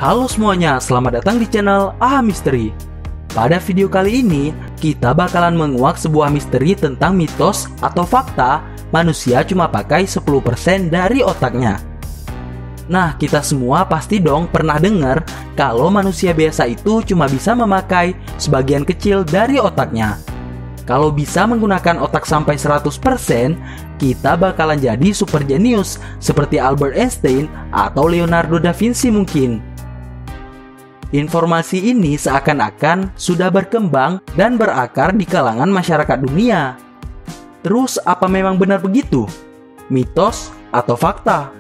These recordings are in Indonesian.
Halo semuanya, selamat datang di channel AHA Misteri. Pada video kali ini, kita bakalan menguak sebuah misteri tentang mitos atau fakta manusia cuma pakai 10% dari otaknya. Nah, kita semua pasti dong pernah dengar kalau manusia biasa itu cuma bisa memakai sebagian kecil dari otaknya. Kalau bisa menggunakan otak sampai 100%, kita bakalan jadi super jenius seperti Albert Einstein atau Leonardo da Vinci mungkin. Informasi ini seakan-akan sudah berkembang dan berakar di kalangan masyarakat dunia. Terus apa memang benar begitu? Mitos atau fakta?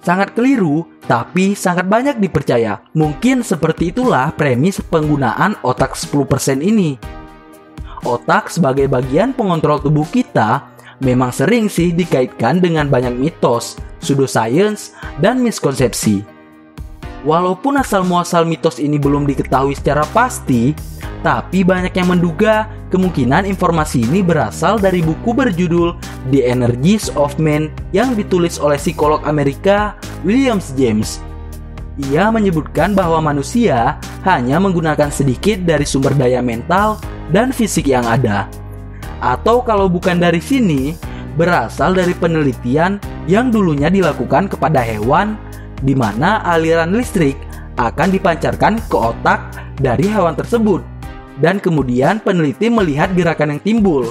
Sangat keliru, tapi sangat banyak dipercaya. Mungkin seperti itulah premis penggunaan otak 10% ini. Otak sebagai bagian pengontrol tubuh kita memang sering sih dikaitkan dengan banyak mitos, pseudoscience, dan miskonsepsi. Walaupun asal-muasal mitos ini belum diketahui secara pasti, tapi banyak yang menduga kemungkinan informasi ini berasal dari buku berjudul The Energies of Man yang ditulis oleh psikolog Amerika William James. Ia menyebutkan bahwa manusia hanya menggunakan sedikit dari sumber daya mental dan fisik yang ada. Atau kalau bukan dari sini, berasal dari penelitian yang dulunya dilakukan kepada hewan, di mana aliran listrik akan dipancarkan ke otak dari hewan tersebut, dan kemudian peneliti melihat gerakan yang timbul.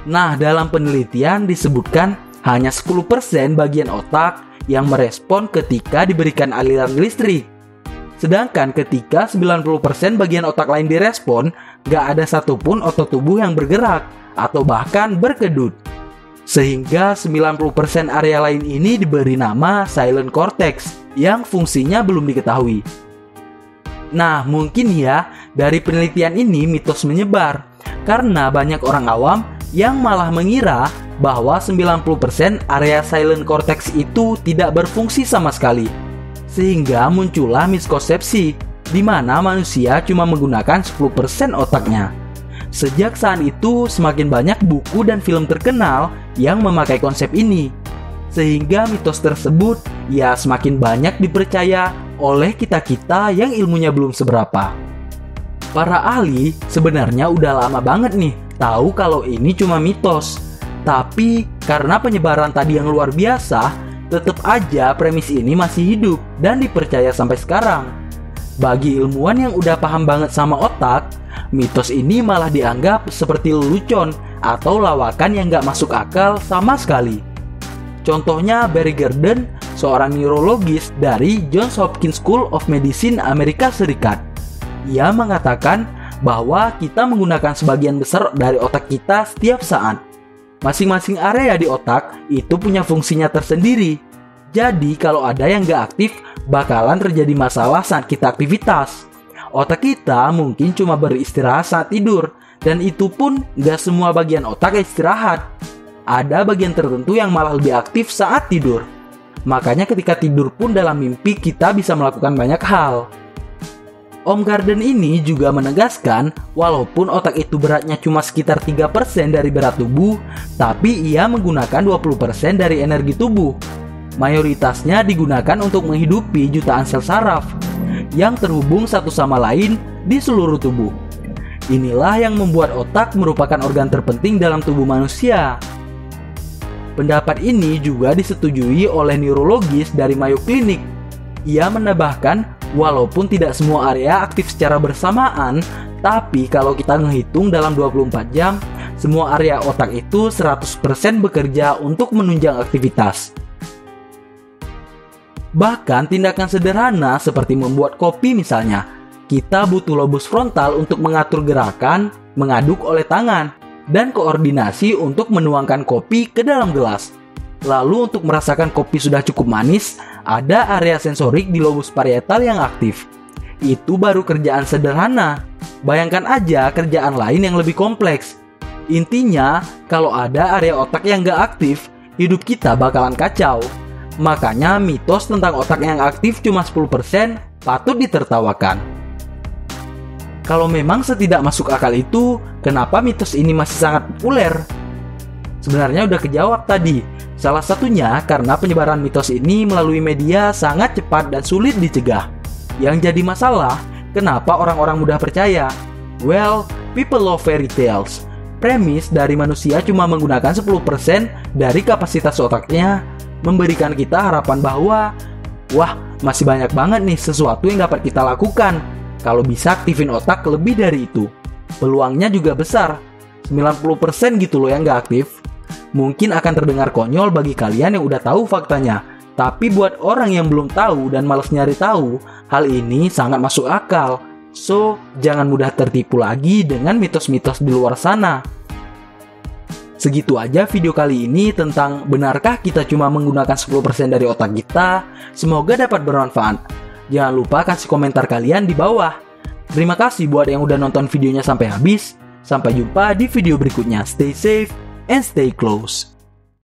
Nah, dalam penelitian disebutkan hanya 10% bagian otak yang merespon ketika diberikan aliran listrik. Sedangkan ketika 90% bagian otak lain direspon, gak ada satupun otot tubuh yang bergerak atau bahkan berkedut. Sehingga 90% area lain ini diberi nama silent cortex yang fungsinya belum diketahui. Nah, mungkin ya dari penelitian ini mitos menyebar karena banyak orang awam yang malah mengira bahwa 90% area silent cortex itu tidak berfungsi sama sekali. Sehingga muncullah miskonsepsi di mana manusia cuma menggunakan 10% otaknya. Sejak saat itu semakin banyak buku dan film terkenal yang memakai konsep ini. Sehingga mitos tersebut ya semakin banyak dipercaya oleh kita-kita yang ilmunya belum seberapa. Para ahli sebenarnya udah lama banget nih tahu kalau ini cuma mitos. Tapi karena penyebaran tadi yang luar biasa, tetap aja premis ini masih hidup dan dipercaya sampai sekarang. Bagi ilmuwan yang udah paham banget sama otak, mitos ini malah dianggap seperti lelucon atau lawakan yang gak masuk akal sama sekali. Contohnya Barry Gordon, seorang neurologis dari Johns Hopkins School of Medicine Amerika Serikat. Ia mengatakan bahwa kita menggunakan sebagian besar dari otak kita setiap saat. Masing-masing area di otak itu punya fungsinya tersendiri. Jadi kalau ada yang gak aktif, bakalan terjadi masalah saat kita aktivitas. Otak kita mungkin cuma beristirahat saat tidur, dan itu pun gak semua bagian otak istirahat. Ada bagian tertentu yang malah lebih aktif saat tidur. Makanya ketika tidur pun dalam mimpi kita bisa melakukan banyak hal. Om Gordon ini juga menegaskan walaupun otak itu beratnya cuma sekitar 3% dari berat tubuh, tapi ia menggunakan 20% dari energi tubuh. Mayoritasnya digunakan untuk menghidupi jutaan sel saraf yang terhubung satu sama lain di seluruh tubuh. Inilah yang membuat otak merupakan organ terpenting dalam tubuh manusia. Pendapat ini juga disetujui oleh neurologis dari Mayo Clinic. Ia menambahkan, walaupun tidak semua area aktif secara bersamaan, tapi kalau kita menghitung dalam 24 jam, semua area otak itu 100% bekerja untuk menunjang aktivitas. Bahkan tindakan sederhana seperti membuat kopi misalnya, kita butuh lobus frontal untuk mengatur gerakan, mengaduk oleh tangan, dan koordinasi untuk menuangkan kopi ke dalam gelas. Lalu untuk merasakan kopi sudah cukup manis, ada area sensorik di lobus parietal yang aktif. Itu baru kerjaan sederhana. Bayangkan aja kerjaan lain yang lebih kompleks. Intinya, kalau ada area otak yang gak aktif, hidup kita bakalan kacau. Makanya mitos tentang otak yang aktif cuma 10% patut ditertawakan. Kalau memang setidak masuk akal itu, kenapa mitos ini masih sangat populer? Sebenarnya udah kejawab tadi, Salah satunya karena penyebaran mitos ini melalui media sangat cepat dan sulit dicegah. Yang jadi masalah, kenapa orang-orang mudah percaya? Well, people love fairy tales. Premis dari manusia cuma menggunakan 10% dari kapasitas otaknya, memberikan kita harapan bahwa, wah, masih banyak banget nih sesuatu yang dapat kita lakukan. Kalau bisa aktifin otak lebih dari itu. Peluangnya juga besar, 90% gitu loh yang nggak aktif. Mungkin akan terdengar konyol bagi kalian yang udah tahu faktanya, tapi buat orang yang belum tahu dan malas nyari tahu, hal ini sangat masuk akal. So, jangan mudah tertipu lagi dengan mitos-mitos di luar sana. Segitu aja video kali ini tentang benarkah kita cuma menggunakan 10% dari otak kita. Semoga dapat bermanfaat. Jangan lupa kasih komentar kalian di bawah. Terima kasih buat yang udah nonton videonya sampai habis. Sampai jumpa di video berikutnya. Stay safe and stay close.